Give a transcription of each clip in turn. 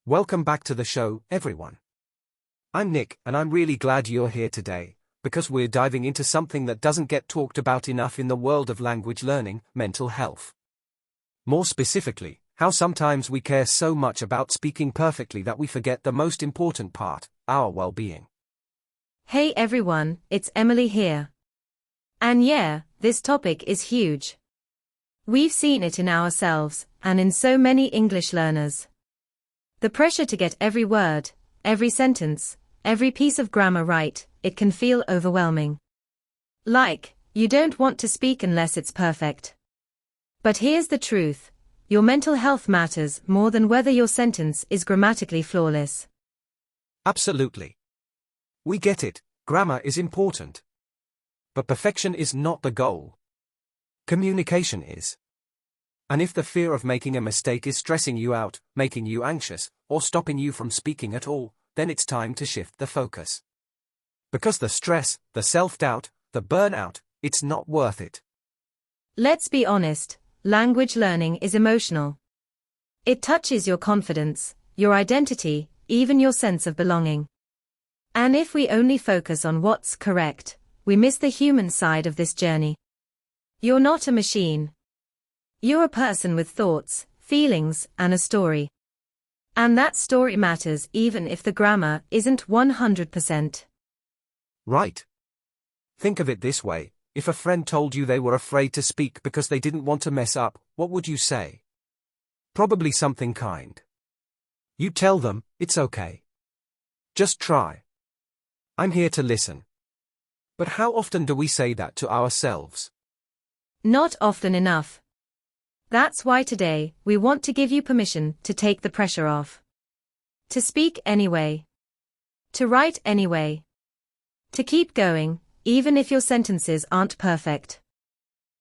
Welcome back to the show, everyone. I'm Nick, and I'm really glad you're here today, because we're diving into something that doesn't get talked about enough in the world of language learning: mental health. More specifically, how sometimes we care so much about speaking perfectly that we forget the most important part, our well-being. Hey everyone, it's Emily here. And yeah, this topic is huge. We've seen it in ourselves, and in so many English learners. The pressure to get every word, every sentence, every piece of grammar right, it can feel overwhelming. Like, you don't want to speak unless it's perfect. But here's the truth: your mental health matters more than whether your sentence is grammatically flawless. Absolutely. We get it, grammar is important. But perfection is not the goal. Communication is. And if the fear of making a mistake is stressing you out, making you anxious, or stopping you from speaking at all, then it's time to shift the focus. Because the stress, the self-doubt, the burnout, it's not worth it. Let's be honest, language learning is emotional. It touches your confidence, your identity, even your sense of belonging. And if we only focus on what's correct, we miss the human side of this journey. You're not a machine. You're a person with thoughts, feelings, and a story. And that story matters even if the grammar isn't 100%. Right. Think of it this way: if a friend told you they were afraid to speak because they didn't want to mess up, what would you say? Probably something kind. You tell them, it's okay. Just try. I'm here to listen. But how often do we say that to ourselves? Not often enough. That's why today, we want to give you permission to take the pressure off. To speak anyway. To write anyway. To keep going, even if your sentences aren't perfect.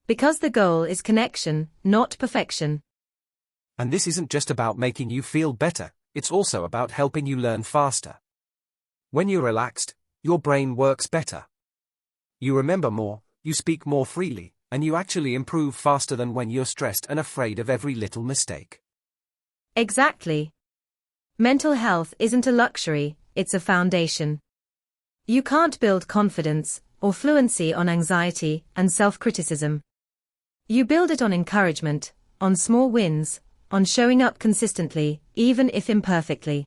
Because the goal is connection, not perfection. And this isn't just about making you feel better, it's also about helping you learn faster. When you're relaxed, your brain works better. You remember more, you speak more freely, and you actually improve faster than when you're stressed and afraid of every little mistake. Exactly. Mental health isn't a luxury, it's a foundation. You can't build confidence or fluency on anxiety and self-criticism. You build it on encouragement, on small wins, on showing up consistently, even if imperfectly.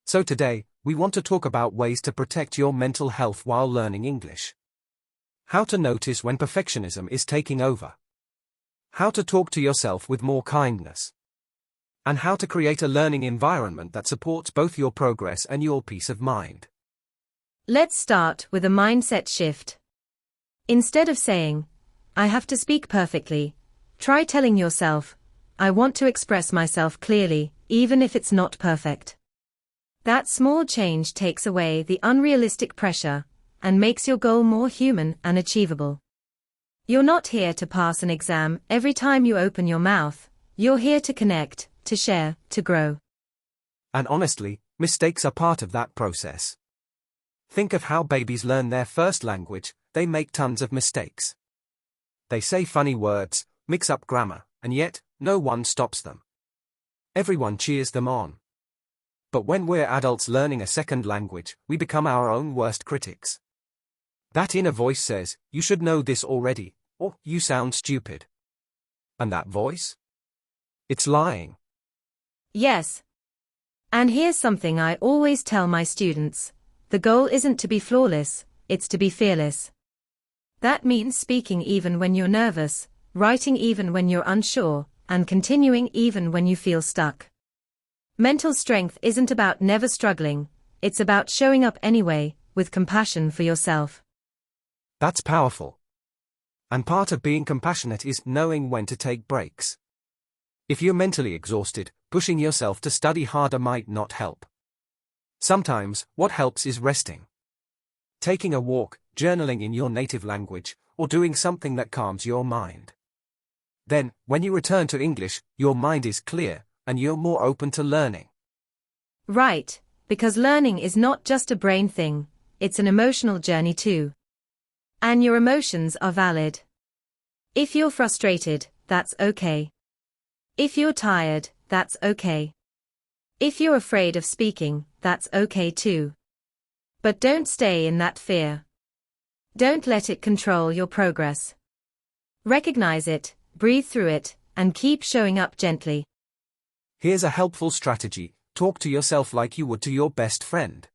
So today, we want to talk about ways to protect your mental health while learning English. How to notice when perfectionism is taking over. How to talk to yourself with more kindness. And how to create a learning environment that supports both your progress and your peace of mind. Let's start with a mindset shift. Instead of saying, I have to speak perfectly, try telling yourself, I want to express myself clearly, even if it's not perfect. That small change takes away the unrealistic pressure and makes your goal more human and achievable. You're not here to pass an exam every time you open your mouth. You're here to connect, to share, to grow. And honestly, mistakes are part of that process. Think of how babies learn their first language. They make tons of mistakes. They say funny words, mix up grammar, and yet, no one stops them. Everyone cheers them on. But when we're adults learning a second language, we become our own worst critics. That inner voice says, you should know this already, or you sound stupid. And that voice? It's lying. Yes. And here's something I always tell my students: the goal isn't to be flawless, it's to be fearless. That means speaking even when you're nervous, writing even when you're unsure, and continuing even when you feel stuck. Mental strength isn't about never struggling, it's about showing up anyway, with compassion for yourself. That's powerful. And part of being compassionate is knowing when to take breaks. If you're mentally exhausted, pushing yourself to study harder might not help. Sometimes, what helps is resting. Taking a walk, journaling in your native language, or doing something that calms your mind. Then, when you return to English, your mind is clear, and you're more open to learning. Right, because learning is not just a brain thing, it's an emotional journey too. And your emotions are valid. If you're frustrated, that's okay. If you're tired, that's okay. If you're afraid of speaking, that's okay too. But don't stay in that fear. Don't let it control your progress. Recognize it, breathe through it, and keep showing up gently. Here's a helpful strategy: talk to yourself like you would to your best friend.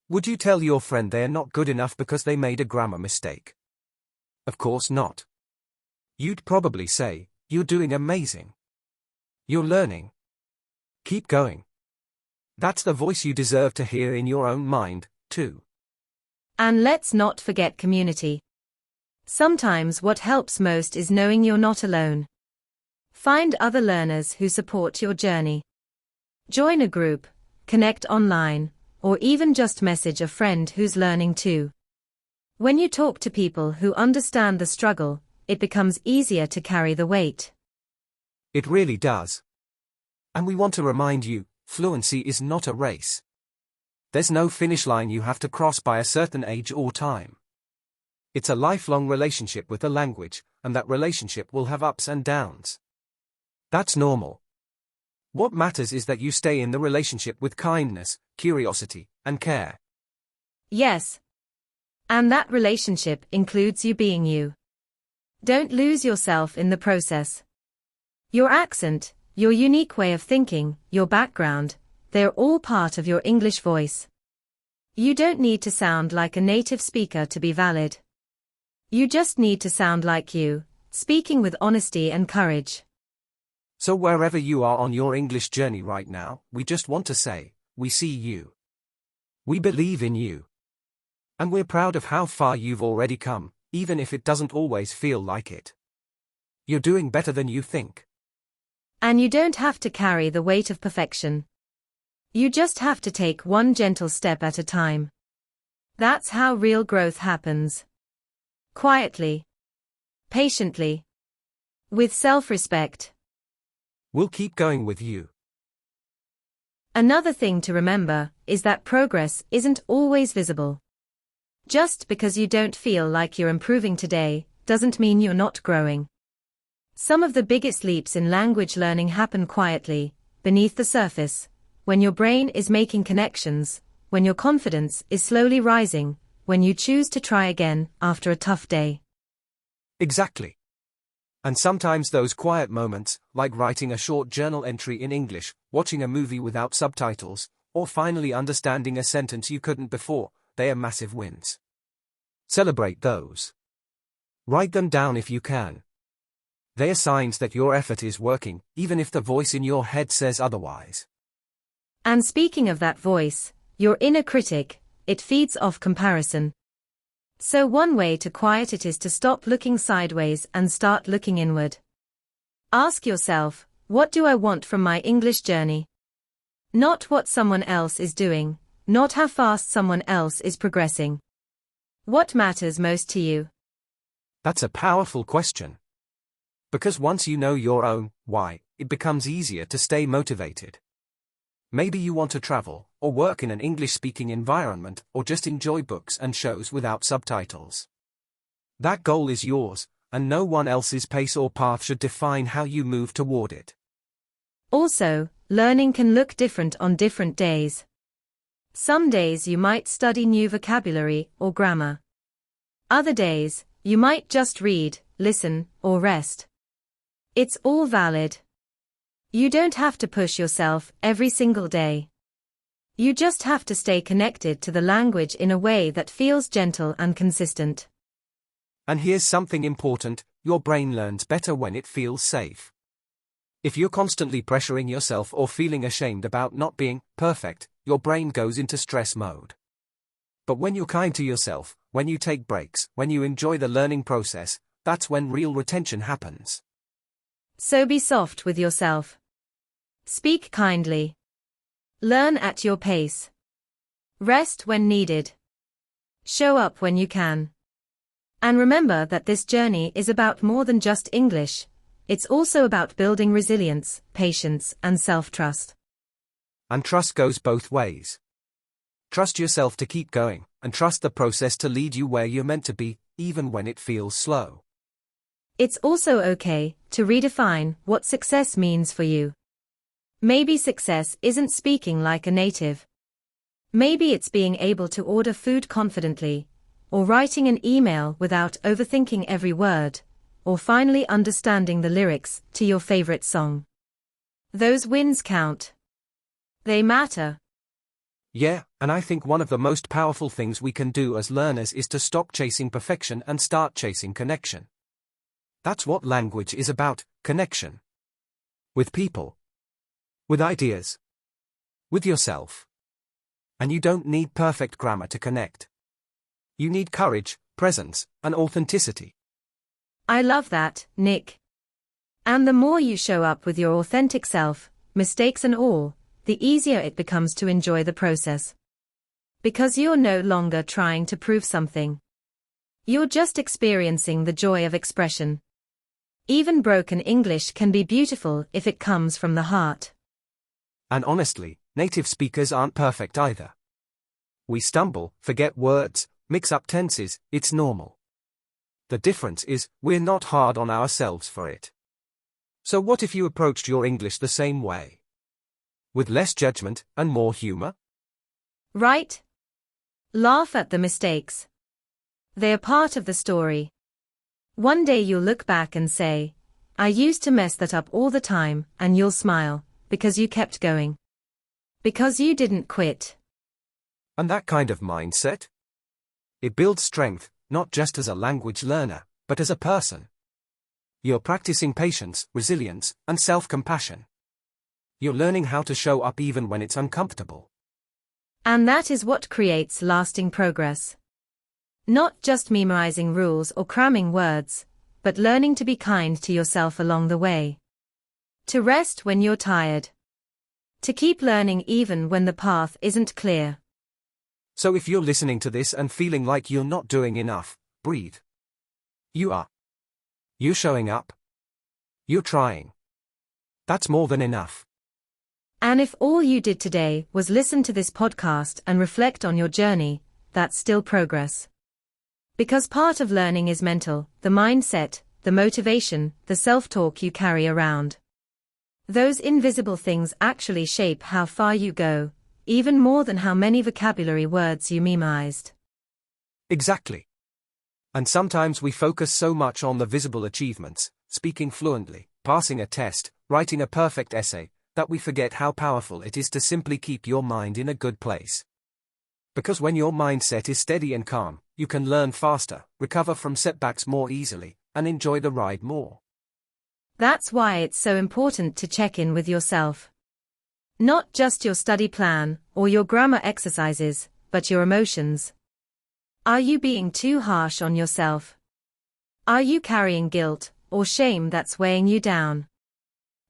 Would you tell your friend they're not good enough because they made a grammar mistake? Of course not. You'd probably say, "You're doing amazing. You're learning. Keep going." That's the voice you deserve to hear in your own mind, too. And let's not forget community. Sometimes what helps most is knowing you're not alone. Find other learners who support your journey. Join a group, connect online, or even just message a friend who's learning too. When you talk to people who understand the struggle, it becomes easier to carry the weight. It really does. And we want to remind you, fluency is not a race. There's no finish line you have to cross by a certain age or time. It's a lifelong relationship with the language, and that relationship will have ups and downs. That's normal. What matters is that you stay in the relationship with kindness, curiosity, and care. Yes. And that relationship includes you being you. Don't lose yourself in the process. Your accent, your unique way of thinking, your background, they're all part of your English voice. You don't need to sound like a native speaker to be valid. You just need to sound like you, speaking with honesty and courage. So wherever you are on your English journey right now, we just want to say, we see you. We believe in you. And we're proud of how far you've already come, even if it doesn't always feel like it. You're doing better than you think. And you don't have to carry the weight of perfection. You just have to take one gentle step at a time. That's how real growth happens. Quietly. Patiently. With self-respect. We'll keep going with you. Another thing to remember is that progress isn't always visible. Just because you don't feel like you're improving today, doesn't mean you're not growing. Some of the biggest leaps in language learning happen quietly, beneath the surface, when your brain is making connections, when your confidence is slowly rising, when you choose to try again after a tough day. Exactly. And sometimes those quiet moments, like writing a short journal entry in English, watching a movie without subtitles, or finally understanding a sentence you couldn't before, they are massive wins. Celebrate those. Write them down if you can. They are signs that your effort is working, even if the voice in your head says otherwise. And speaking of that voice, your inner critic, it feeds off comparison. So one way to quiet it is to stop looking sideways and start looking inward. Ask yourself, what do I want from my English journey? Not what someone else is doing, not how fast someone else is progressing. What matters most to you? That's a powerful question. Because once you know your own why, it becomes easier to stay motivated. Maybe you want to travel, or work in an English-speaking environment, or just enjoy books and shows without subtitles. That goal is yours, and no one else's pace or path should define how you move toward it. Also, learning can look different on different days. Some days you might study new vocabulary or grammar. Other days, you might just read, listen, or rest. It's all valid. You don't have to push yourself every single day. You just have to stay connected to the language in a way that feels gentle and consistent. And here's something important: your brain learns better when it feels safe. If you're constantly pressuring yourself or feeling ashamed about not being perfect, your brain goes into stress mode. But when you're kind to yourself, when you take breaks, when you enjoy the learning process, that's when real retention happens. So be soft with yourself. Speak kindly. Learn at your pace. Rest when needed. Show up when you can. And remember that this journey is about more than just English. It's also about building resilience, patience, and self-trust. And trust goes both ways. Trust yourself to keep going, and trust the process to lead you where you're meant to be, even when it feels slow. It's also okay to redefine what success means for you. Maybe success isn't speaking like a native. Maybe it's being able to order food confidently, or writing an email without overthinking every word, or finally understanding the lyrics to your favorite song. Those wins count. They matter. Yeah, and I think one of the most powerful things we can do as learners is to stop chasing perfection and start chasing connection. That's what language is about, connection. With people. With ideas. With yourself. And you don't need perfect grammar to connect. You need courage, presence, and authenticity. I love that, Nick. And the more you show up with your authentic self, mistakes and all, the easier it becomes to enjoy the process. Because you're no longer trying to prove something. You're just experiencing the joy of expression. Even broken English can be beautiful if it comes from the heart. And honestly, native speakers aren't perfect either. We stumble, forget words, mix up tenses, it's normal. The difference is, we're not hard on ourselves for it. So what if you approached your English the same way? With less judgment and more humor? Right? Laugh at the mistakes. They're part of the story. One day you'll look back and say, I used to mess that up all the time, and you'll smile, because you kept going. Because you didn't quit. And that kind of mindset? It builds strength, not just as a language learner, but as a person. You're practicing patience, resilience, and self-compassion. You're learning how to show up even when it's uncomfortable. And that is what creates lasting progress. Not just memorizing rules or cramming words, but learning to be kind to yourself along the way. To rest when you're tired. To keep learning even when the path isn't clear. So if you're listening to this and feeling like you're not doing enough, breathe. You are. You're showing up. You're trying. That's more than enough. And if all you did today was listen to this podcast and reflect on your journey, that's still progress. Because part of learning is mental, the mindset, the motivation, the self-talk you carry around. Those invisible things actually shape how far you go, even more than how many vocabulary words you memorized. Exactly. And sometimes we focus so much on the visible achievements, speaking fluently, passing a test, writing a perfect essay, that we forget how powerful it is to simply keep your mind in a good place. Because when your mindset is steady and calm, you can learn faster, recover from setbacks more easily, and enjoy the ride more. That's why it's so important to check in with yourself. Not just your study plan or your grammar exercises, but your emotions. Are you being too harsh on yourself? Are you carrying guilt or shame that's weighing you down?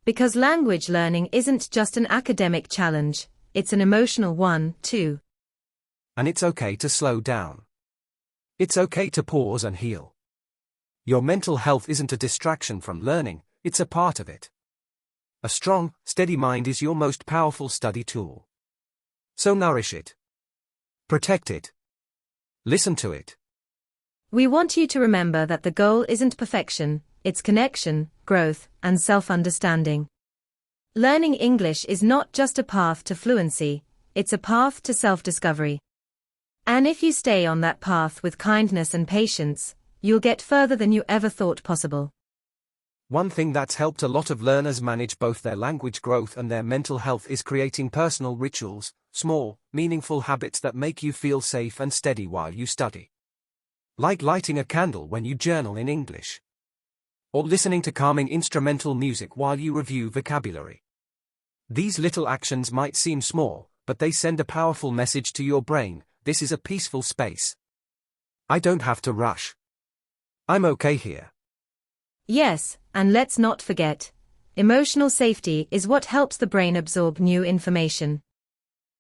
Because language learning isn't just an academic challenge, it's an emotional one, too. And it's okay to slow down. It's okay to pause and heal. Your mental health isn't a distraction from learning, it's a part of it. A strong, steady mind is your most powerful study tool. So nourish it. Protect it. Listen to it. We want you to remember that the goal isn't perfection, it's connection, growth, and self-understanding. Learning English is not just a path to fluency, it's a path to self-discovery. And if you stay on that path with kindness and patience, you'll get further than you ever thought possible. One thing that's helped a lot of learners manage both their language growth and their mental health is creating personal rituals, small, meaningful habits that make you feel safe and steady while you study. Like lighting a candle when you journal in English. Or listening to calming instrumental music while you review vocabulary. These little actions might seem small, but they send a powerful message to your brain: this is a peaceful space. I don't have to rush. I'm okay here. Yes, and let's not forget, emotional safety is what helps the brain absorb new information.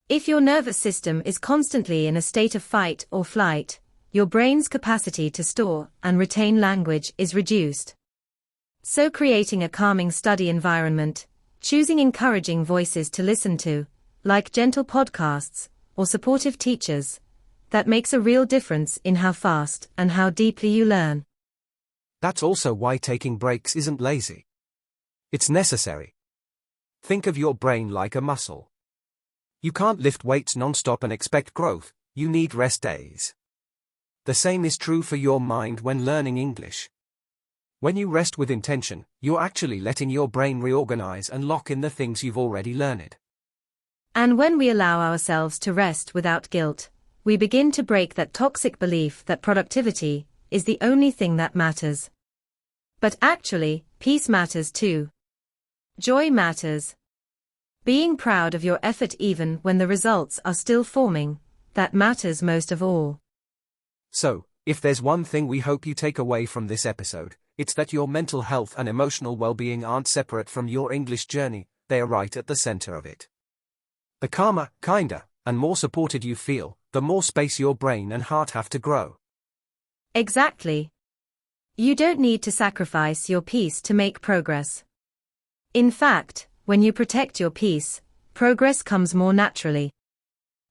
If your nervous system is constantly in a state of fight or flight, your brain's capacity to store and retain language is reduced. So creating a calming study environment, choosing encouraging voices to listen to, like gentle podcasts, or supportive teachers, that makes a real difference in how fast and how deeply you learn. That's also why taking breaks isn't lazy. It's necessary. Think of your brain like a muscle. You can't lift weights non-stop and expect growth, you need rest days. The same is true for your mind when learning English. When you rest with intention, you're actually letting your brain reorganize and lock in the things you've already learned. And when we allow ourselves to rest without guilt, we begin to break that toxic belief that productivity is the only thing that matters. But actually, peace matters too. Joy matters. Being proud of your effort even when the results are still forming, that matters most of all. So, if there's one thing we hope you take away from this episode, it's that your mental health and emotional well-being aren't separate from your English journey, they are right at the center of it. The calmer, kinder, and more supported you feel, the more space your brain and heart have to grow. Exactly. You don't need to sacrifice your peace to make progress. In fact, when you protect your peace, progress comes more naturally.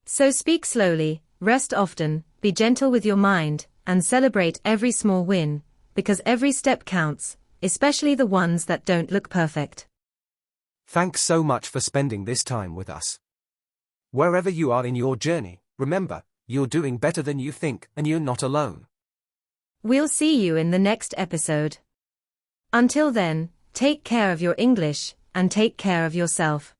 So speak slowly, rest often, be gentle with your mind, and celebrate every small win, because every step counts, especially the ones that don't look perfect. Thanks so much for spending this time with us. Wherever you are in your journey, remember, you're doing better than you think and you're not alone. We'll see you in the next episode. Until then, take care of your English, and take care of yourself.